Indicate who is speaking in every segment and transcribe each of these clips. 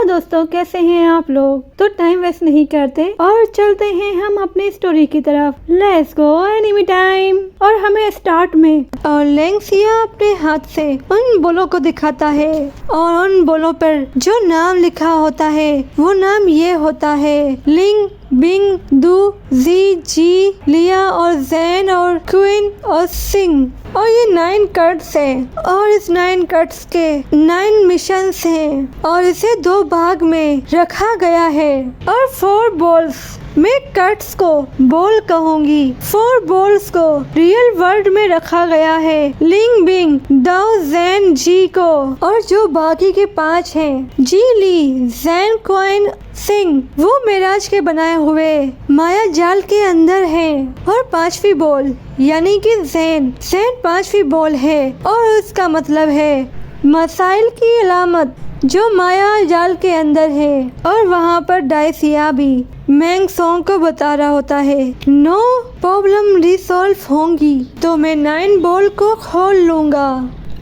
Speaker 1: दोस्तों, कैसे हैं आप लोग। तो टाइम वेस्ट नहीं करते और चलते हैं हम अपनी स्टोरी की तरफ। Let's go enemy time. और हमें स्टार्ट में और लेंगसिया अपने हाथ से उन बोलों को दिखाता है और उन बोलों पर जो नाम लिखा होता है वो नाम ये होता है लिंग, बिंग, दू, जी, जी, लिया और जैन और क्वीन और सिंह। और ये 9 कट्स हैं और इस 9 कट्स के 9 मिशंस हैं और इसे 2 भाग में रखा गया है। और 4 बॉल्स, मैं कट्स को बॉल कहूंगी, 4 बॉल्स को रियल वर्ल्ड में रखा गया है, लिंग, बिंग, दाओ, जैन, जी को। और जो बाकी के 5 हैं, जी, ली, जैन, क्वीन, सिंह, वो मेराज के बनाए हुए माया जाल के अंदर हैं। और 5वीं बॉल यानी कि जैन 5वीं बॉल है और उसका मतलब है मसाइल की अलामत जो माया जाल के अंदर है। और वहाँ पर डायसिया भी मैंग सॉन्ग को बता रहा होता है नो प्रॉब्लम रिसॉल्व होंगी तो मैं 9 बॉल को खोल लूंगा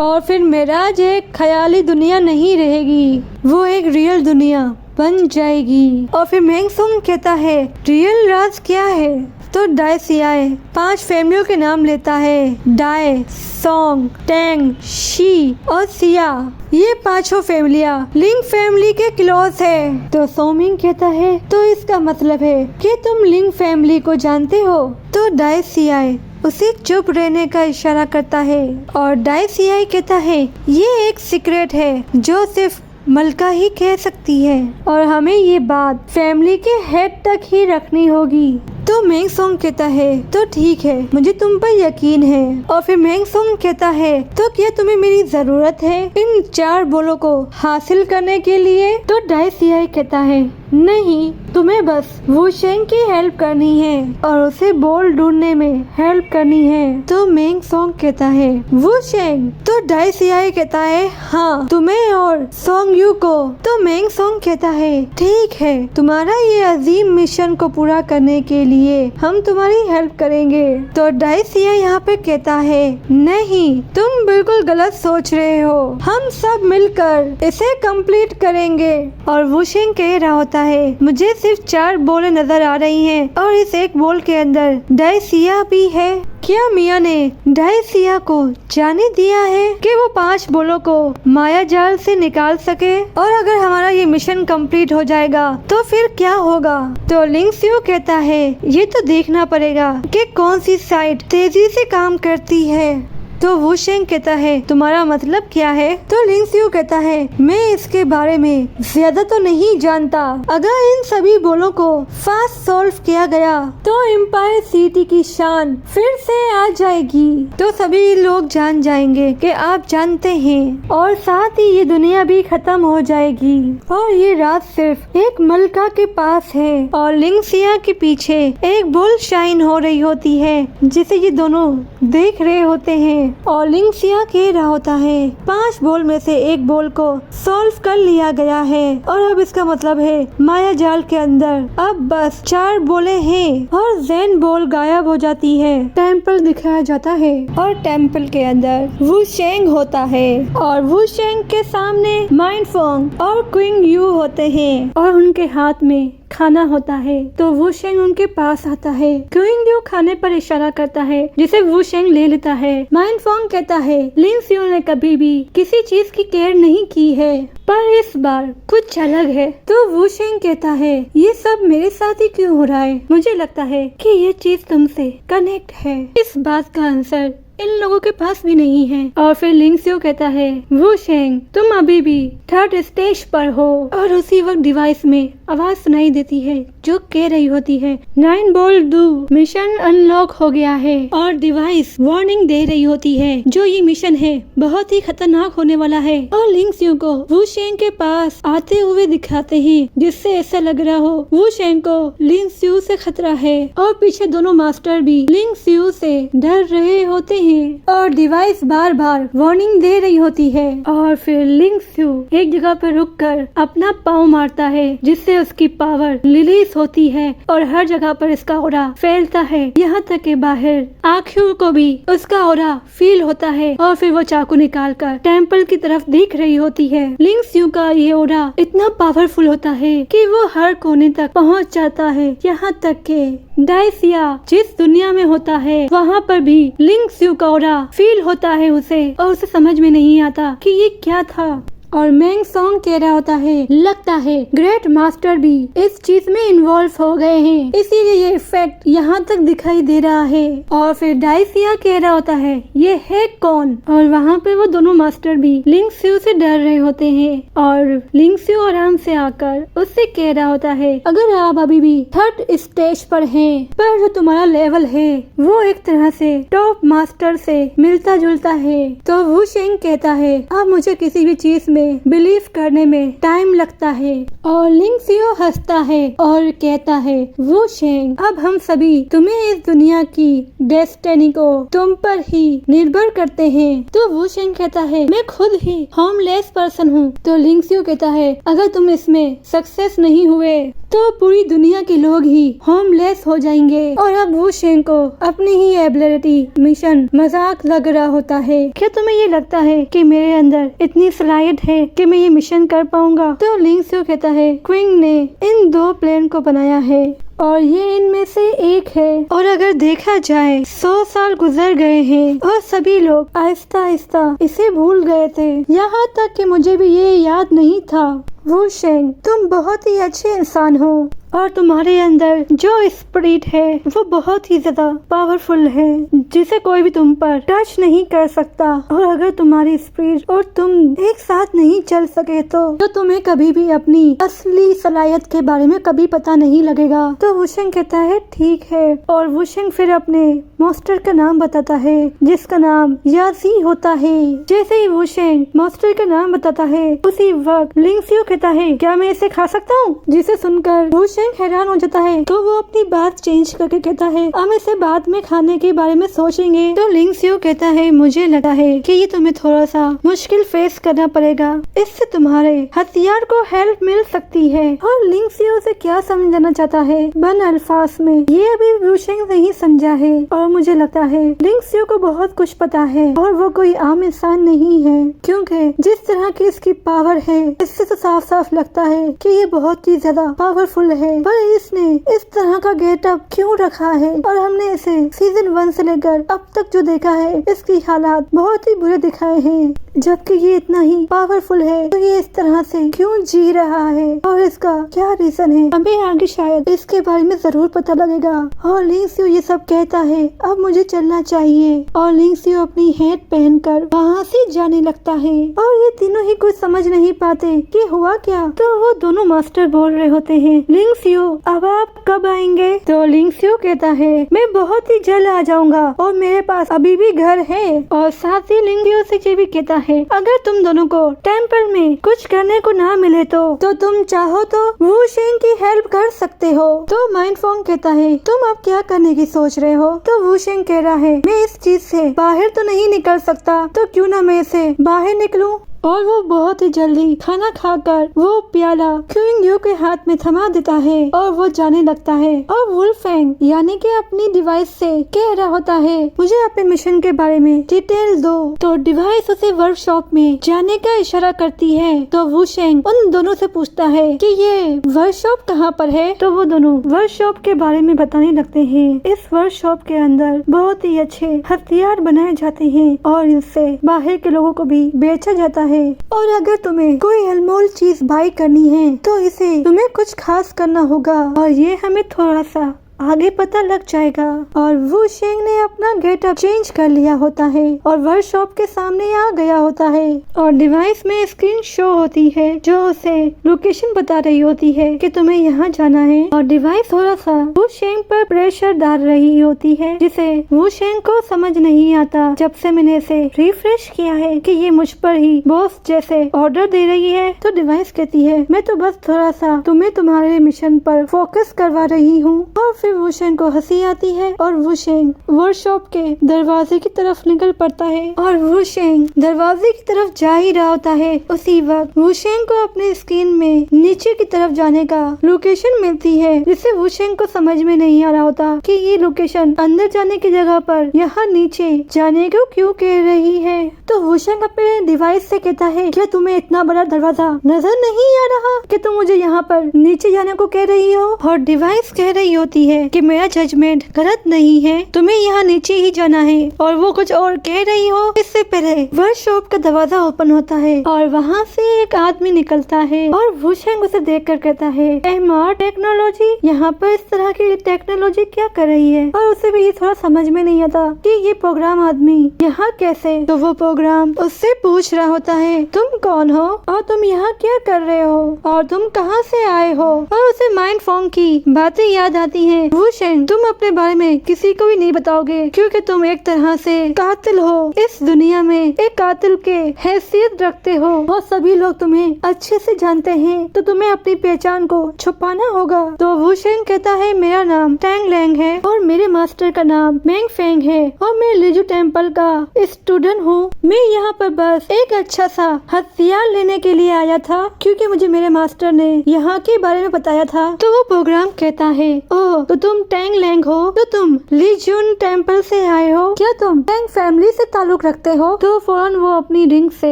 Speaker 1: और फिर मेराज एक ख्याली दुनिया नहीं रहेगी, वो एक रियल दुनिया बन जाएगी। और फिर मैंग सॉन्ग कहता है रियल राज क्या है। तो डायसियाए 5 फैमिलियों के नाम लेता है, डाय, सॉन्ग, टैंग, शी और सिया। ये 5 फैमिलियाँ लिंग फैमिली के क्लोज है। तो सोमिंग कहता है तो इसका मतलब है कि तुम लिंग फैमिली को जानते हो। तो डायसियाए उसे चुप रहने का इशारा करता है और डायसियाए कहता है ये एक सीक्रेट है जो सिर्फ मलका ही कह सकती है और हमें ये बात फैमिली के हेड तक ही रखनी होगी। तो मैंग सॉन्ग कहता है तो ठीक है, मुझे तुम पर यकीन है। और फिर मैंग सॉन्ग कहता है तो क्या तुम्हें मेरी जरूरत है इन 4 बोलों को हासिल करने के लिए। तो डायसियाई कहता है नहीं, तुम्हें बस वुशेंग की हेल्प करनी है और उसे बोल ढूंढने में हेल्प करनी है। तो मैंग सॉन्ग कहता है वुशेंग। तो डायसियाई कहता है हाँ, तुम्हें और सॉन्ग यू को। तो मैंग सॉन्ग कहता है ठीक है, तुम्हारा ये अजीम मिशन को पूरा करने के लिए हम तुम्हारी हेल्प करेंगे। तो डायसिया यहाँ पे कहता है नहीं, तुम बिल्कुल गलत सोच रहे हो, हम सब मिलकर इसे कंप्लीट करेंगे। और वुशेंग कह रहा होता है मुझे सिर्फ 4 बोलें नजर आ रही हैं और इस एक बोल के अंदर डायसिया भी है। क्या मिया ने डायसिया को जाने दिया है कि वो 5 बोलों को माया जाल से निकाल सके और अगर हमारा ये मिशन कंप्लीट हो जाएगा तो फिर क्या होगा। तो लिंगसियो कहता है ये तो देखना पड़ेगा कि कौन सी साइड तेजी से काम करती है। तो वुशेंग कहता है तुम्हारा मतलब क्या है। तो लिंगसियो कहता है मैं इसके बारे में ज्यादा तो नहीं जानता, अगर इन सभी बोलों को फास्ट सॉल्व किया गया तो एम्पायर सिटी की शान फिर से आ जाएगी, तो सभी लोग जान जाएंगे कि आप जानते हैं और साथ ही ये दुनिया भी खत्म हो जाएगी और ये रात सिर्फ एक मलका के पास है। और लिंगसिया के पीछे एक बोल शाइन हो रही होती है जिसे ये दोनों देख रहे होते हैं और लिंगसिया कह रहा होता है 5 बोल में से एक बोल को सॉल्व कर लिया गया है और अब इसका मतलब है माया जाल के अंदर अब बस 4 बोले हैं। और जैन बोल गायब हो जाती है, टेम्पल दिखाया जाता है और टेम्पल के अंदर वुशेंग होता है और वुशेंग के सामने माइंडफोंग और क्विंग यू होते हैं और उनके हाथ में खाना होता है। तो वुशेंग उनके पास आता है, क्विंग यू खाने पर इशारा करता है जिसे वुशेंग ले लेता है। माइंडफोंग कहता है लिंगसियो ने कभी भी किसी चीज की केयर नहीं की है पर इस बार कुछ अलग है। तो वुशेंग कहता है ये सब मेरे साथ ही क्यों हो रहा है, मुझे लगता है कि ये चीज तुमसे कनेक्ट है। इस बात का आंसर इन लोगों के पास भी नहीं है। और फिर लिंगसियो कहता है वुशेंग तुम अभी भी 3rd स्टेज पर हो। और उसी वक्त डिवाइस में आवाज सुनाई देती है जो कह रही होती है 9 बोल डू मिशन अनलॉक हो गया है। और डिवाइस वार्निंग दे रही होती है जो ये मिशन है बहुत ही खतरनाक होने वाला है और लिंगसियो को वुशेंग के पास आते हुए दिखाते हैं जिससे ऐसा लग रहा हो वुशेंग को लिंगसियो से खतरा है। और पीछे दोनों मास्टर भी लिंगसियो से डर रहे होते हैं हैं और डिवाइस बार बार वार्निंग दे रही होती है। और फिर लिंग स्यू एक जगह पर रुककर अपना पाँव मारता है जिससे उसकी पावर रिलीज होती है और हर जगह पर इसका ऑरा फैलता है, यहाँ तक कि बाहर आँखों को भी उसका ऑरा फील होता है। और फिर वो चाकू निकालकर टेम्पल की तरफ देख रही होती है। लिंग स्यू का ये ऑरा इतना पावरफुल होता है कि वो हर कोने तक पहुंच जाता है, यहाँ तक कि डाइसिया जिस दुनिया में होता है वहाँ पर भी लिंग स्यू का ऑरा फील होता है उसे, और उसे समझ में नहीं आता कि ये क्या था। और मैंग सॉन्ग कह रहा होता है लगता है ग्रेट मास्टर भी इस चीज में इन्वॉल्व हो गए हैं, इसीलिए ये इफेक्ट यहाँ तक दिखाई दे रहा है। और फिर डाइसिया कह रहा होता है ये है कौन, और वहाँ पे वो दोनों मास्टर भी लिंग स्यू से डर रहे होते हैं। और लिंग स्यू आराम से आकर उससे कह रहा होता है अगर आप अभी भी 3rd स्टेज पर हैं, पर जो तुम्हारा लेवल है वो एक तरह से टॉप मास्टर से मिलता जुलता है, तो वू शेंग कहता है अब मुझे किसी भी चीज में बिलीव करने में टाइम लगता है। और लिंग स्यू हंसता है और कहता है वू शेंग अब हम सभी तुम्हें इस दुनिया की डेस्टिनी को तुम पर ही निर्भर करते हैं। तो वू शेंग कहता है मैं खुद ही होमलेस पर्सन हूँ। तो लिंग स्यू कहता है अगर तुम इसमें सक्सेस नहीं हुए तो पूरी दुनिया के लोग ही होमलेस हो जाएंगे। और अब वू शेंग को अपनी ही एबिलिटी मिशन मजाक लग रहा होता है। क्या तुम्हें ये लगता है कि मेरे अंदर इतनी सलाहियत है कि मैं ये मिशन कर पाऊंगा? तो लिंग स्यू कहता है क्विंग ने इन 2 प्लेन को बनाया है और ये इनमें से एक है, और अगर देखा जाए 100 साल गुजर गए हैं और सभी लोग आहिस्ता आहिस्ता इसे भूल गए थे, यहाँ तक कि मुझे भी ये याद नहीं था। वू शेंग तुम बहुत ही अच्छे इंसान हो और तुम्हारे अंदर जो स्पिरिट है वो बहुत ही ज्यादा पावरफुल है जिसे कोई भी तुम पर टच नहीं कर सकता। और अगर तुम्हारी स्पिरिट और तुम एक साथ नहीं चल सके तो तुम्हें कभी भी अपनी असली सलाहियत के बारे में कभी पता नहीं लगेगा। तो वू शेंग कहता है ठीक है। और वू शेंग फिर अपने मास्टर का नाम बताता है जिसका नाम याजी होता है। जैसे ही वू शेंग मास्टर का नाम बताता है उसी वक्त लिंग स्यू कहता है क्या मैं इसे खा सकता हूँ? जिसे सुनकर वू शेंग हैरान हो जाता है, तो वो अपनी बात चेंज करके कहता है हम इसे बाद में खाने के बारे में सोचेंगे। तो लिंग स्यू कहता है मुझे लगा है कि ये तुम्हें थोड़ा सा मुश्किल फेस करना पड़ेगा, इससे तुम्हारे हथियार को हेल्प मिल सकती है। और लिंग स्यू से क्या समझाना चाहता है बन अल्फाज में ये अभी वू शेंग नहीं समझा है। और मुझे लगता है लिंग स्यू को बहुत कुछ पता है और वो कोई आम इंसान नहीं है, क्योंकि जिस तरह की इसकी पावर है इससे तो साफ साफ लगता है कि ये बहुत ही ज्यादा पावरफुल है। पर इसने इस तरह का गेटअप क्यों रखा है? और हमने इसे सीजन 1 से लेकर अब तक जो देखा है इसकी हालात बहुत ही बुरे दिखाए हैं, जबकि ये इतना ही पावरफुल है तो ये इस तरह से क्यों जी रहा है और इसका क्या रीजन है? हमें आगे शायद इसके बारे में जरूर पता लगेगा। और लिंग स्यू ये सब कहता है अब मुझे चलना चाहिए। और लिंग स्यू अपनी हैट पहनकर वहाँ से जाने लगता है और ये तीनों ही कुछ समझ नहीं पाते कि हुआ क्या। तो वो दोनों मास्टर बोल रहे होते हैं लिंग स्यू अब आप कब आएंगे? तो लिंग स्यू कहता है मैं बहुत ही जल्द आ जाऊंगा और मेरे पास अभी भी घर है। और साथ ही लिंग स्यू से ये भी कहता है अगर तुम दोनों को टेम्पल में कुछ करने को ना मिले तो तुम चाहो तो वू शेंग की हेल्प कर सकते हो। तो माइंड फोंग कहता है तुम अब क्या करने की सोच रहे हो? तो वू शेंग कह रहा है मैं इस चीज से बाहर तो नहीं निकल सकता, तो क्यों ना मैं इसे बाहर निकलूं। और वो बहुत ही जल्दी खाना खाकर वो प्याला क्विंग यू के हाथ में थमा देता है और वो जाने लगता है। और वुल्फैंग यानी कि अपनी डिवाइस से कह रहा होता है मुझे अपने मिशन के बारे में डिटेल दो। तो डिवाइस उसे वर्कशॉप में जाने का इशारा करती है। तो वू शेंग उन दोनों से पूछता है कि ये वर्कशॉप कहाँ पर है? तो वो दोनों वर्कशॉप के बारे में बताने लगते हैं। इस वर्कशॉप के अंदर बहुत ही अच्छे हथियार बनाए जाते हैं और इनसे बाहर के लोगों को भी बेचा जाता है। और अगर तुम्हें कोई अनमोल चीज बाय करनी है तो इसे तुम्हें कुछ खास करना होगा और ये हमें थोड़ा सा आगे पता लग जाएगा। और वू शेंग ने अपना गेटअप चेंज कर लिया होता है और वर्कशॉप के सामने आ गया होता है और डिवाइस में स्क्रीन शो होती है जो उसे लोकेशन बता रही होती है कि तुम्हें यहाँ जाना है। और डिवाइस थोड़ा सा वू शेंग पर प्रेशर डाल रही होती है जिसे वू शेंग को समझ नहीं आता। जब से मैंने इसे रिफ्रेश किया है कि ये मुझ पर ही बॉस जैसे ऑर्डर दे रही है। तो डिवाइस कहती है मैं तो बस थोड़ा सा तुम्हें तुम्हारे मिशन पर फोकस करवा रही हूँ। और फिर फिर वुशेंग को हंसी आती है और वुशेंग वर्कशॉप के दरवाजे की तरफ निकल पड़ता है और वुशेंग दरवाजे की तरफ जा ही रहा होता है। उसी वक्त वुशेंग को अपने स्क्रीन में नीचे की तरफ जाने का लोकेशन मिलती है, जिससे वुशेंग को समझ में नहीं आ रहा होता कि ये लोकेशन अंदर जाने की जगह पर यहाँ नीचे जाने को क्यों कह रही है। तो वुशेंग अपने डिवाइस से कहता है, क्या तुम्हें इतना बड़ा दरवाजा नजर नहीं आ रहा कि तुम मुझे यहाँ पर नीचे जाने को कह रही हो? और डिवाइस कह रही होती है कि मेरा जजमेंट गलत नहीं है, तुम्हें यहाँ नीचे ही जाना है। और वो कुछ और कह रही हो इससे पहले वर्कशॉप का दरवाजा ओपन होता है और वहाँ से एक आदमी निकलता है और वुशेंग उसे देख कर कहता है, एमआर टेक्नोलॉजी यहाँ पर इस तरह की टेक्नोलॉजी क्या कर रही है? और उसे भी ये थोड़ा समझ में नहीं आता कि ये प्रोग्राम आदमी यहाँ कैसे। तो वो प्रोग्राम उससे पूछ रहा होता है, तुम कौन हो और तुम यहाँ क्या कर रहे हो और तुम कहाँ से आए हो? और उसे माइंड फॉर्म की बातें याद आती हैं। वुशेंग, तुम अपने बारे में किसी को भी नहीं बताओगे क्योंकि तुम एक तरह से कातिल हो। इस दुनिया में एक कातिल के हैसियत रखते हो और सभी लोग तुम्हें अच्छे से जानते हैं, तो तुम्हें अपनी पहचान को छुपाना होगा। तो वुशेंग कहता है, मेरा नाम टैंग लैंग है और मेरे मास्टर का नाम मैंग फेंग है और मैं लिजू टेम्पल का स्टूडेंट हूँ। मैं यहाँ पर बस एक अच्छा सा हथियार लेने के लिए आया था क्योंकि मुझे मेरे मास्टर ने यहाँ के बारे में बताया था। तो वो प्रोग्राम कहता है, ओह तो तुम टैंग लैंग हो, तो तुम लिजून टेम्पल से आए हो, क्या तुम टैंग फैमिली से ताल्लुक रखते हो? तो फौरन वो अपनी रिंग से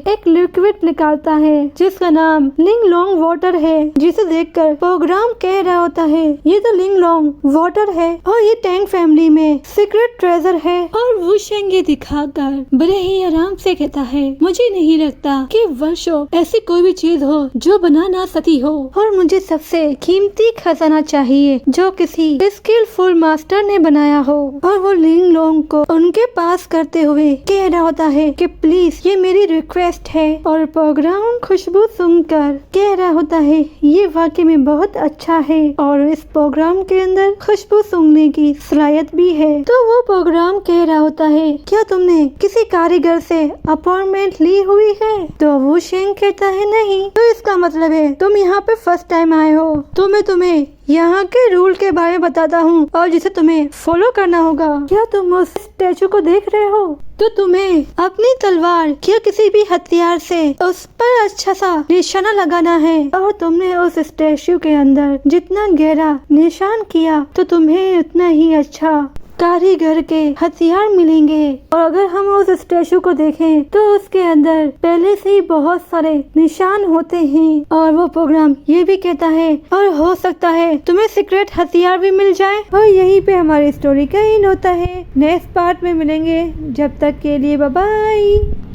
Speaker 1: एक लिक्विड निकालता है जिसका नाम लिंग लॉन्ग वाटर है, जिसे देखकर प्रोग्राम कह रहा होता है, ये तो लिंग लॉन्ग वाटर है और ये टैंग फैमिली में सीक्रेट ट्रेजर है। और वुशेंग ये दिखाकर बड़े ही आराम से कहता है, मुझे नहीं लगता कि वर्कशॉप ऐसी कोई भी चीज हो जो बना ना सकी हो और मुझे सबसे कीमती खजाना चाहिए जो किसी स्किलफुल मास्टर ने बनाया हो। और वो लिंग लॉन्ग को उनके पास करते हुए कह रहा होता है कि प्लीज ये मेरी रिक्वेस्ट है। और प्रोग्राम खुशबू सुनकर कह रहा होता है, ये वाकई में बहुत अच्छा है और इस प्रोग्राम के अंदर खुशबू सूंघने की सलाहियत भी है। तो वो प्रोग्राम कह रहा होता है, क्या तुमने किसी कारीगर से अपॉइंटमेंट ली हुई है? तो वुशेंग कहता है, नहीं। तो इसका मतलब है तुम यहाँ पे फर्स्ट टाइम आए हो। तो मैं तुम्हें यहाँ के रूल के बारे में बताता हूँ और जिसे तुम्हें फॉलो करना होगा। क्या तुम उस स्टैचू को देख रहे हो? तो तुम्हें अपनी तलवार या किसी भी हथियार से उस पर अच्छा सा निशाना लगाना है और तुमने उस स्टैचू के अंदर जितना गहरा निशान किया तो तुम्हें उतना ही अच्छा कारीगर के हथियार मिलेंगे। और अगर हम उस स्टैचू को देखें तो उसके अंदर पहले से ही बहुत सारे निशान होते हैं। और वो प्रोग्राम ये भी कहता है, और हो सकता है तुम्हें सीक्रेट हथियार भी मिल जाए। और यहीं पे हमारी स्टोरी का एंड होता है। नेक्स्ट पार्ट में मिलेंगे, जब तक के लिए बाय बाय।